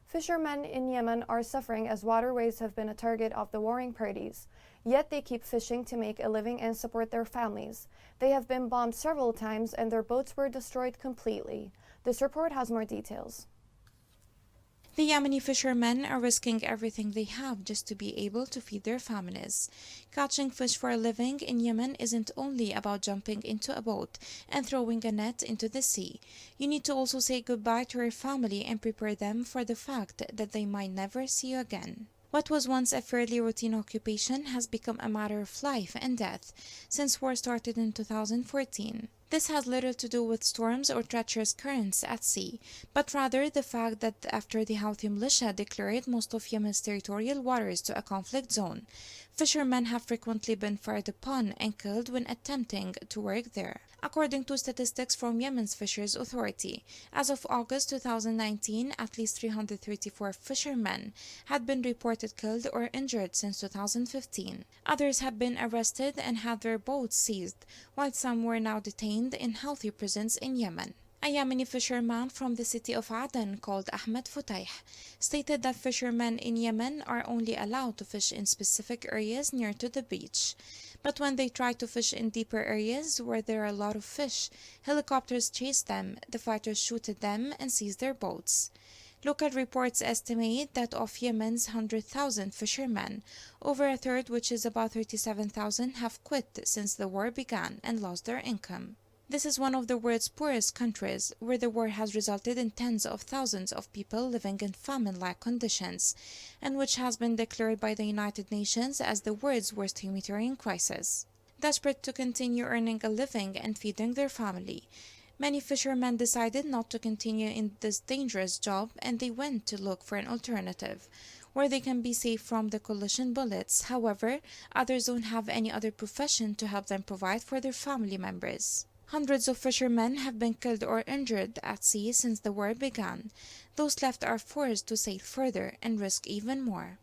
Fishermen in Yemen are suffering as waterways have been a target of the warring parties. Yet they keep fishing to make a living and support their families. They have been bombed several times and their boats were destroyed completely. This report has more details. The Yemeni fishermen are risking everything they have just to be able to feed their families. Catching fish for a living in Yemen isn't only about jumping into a boat and throwing a net into the sea. You need to also say goodbye to your family and prepare them for the fact that they might never see you again. What was once a fairly routine occupation has become a matter of life and death since war started in 2014. This has little to do with storms or treacherous currents at sea, but rather the fact that after the Houthi militia declared most of Yemen's territorial waters to a conflict zone, fishermen have frequently been fired upon and killed when attempting to work there. According to statistics from Yemen's Fisheries Authority, as of August 2019, at least 334 fishermen had been reported killed or injured since 2015. Others have been arrested and had their boats seized, while some were now detained in Houthi prisons in Yemen. A Yemeni fisherman from the city of Aden called Ahmed Futayh stated that fishermen in Yemen are only allowed to fish in specific areas near to the beach. But when they try to fish in deeper areas where there are a lot of fish, helicopters chase them, the fighters shoot at them and seize their boats. Local reports estimate that of Yemen's 100,000 fishermen, over a third, which is about 37,000, have quit since the war began and lost their income. This is one of the world's poorest countries, where the war has resulted in tens of thousands of people living in famine-like conditions, and which has been declared by the United Nations as the world's worst humanitarian crisis. Desperate to continue earning a living and feeding their family, many fishermen decided not to continue in this dangerous job and they went to look for an alternative, where they can be safe from the collision bullets. However, others don't have any other profession to help them provide for their family members. Hundreds of fishermen have been killed or injured at sea since the war began. Those left are forced to sail further and risk even more.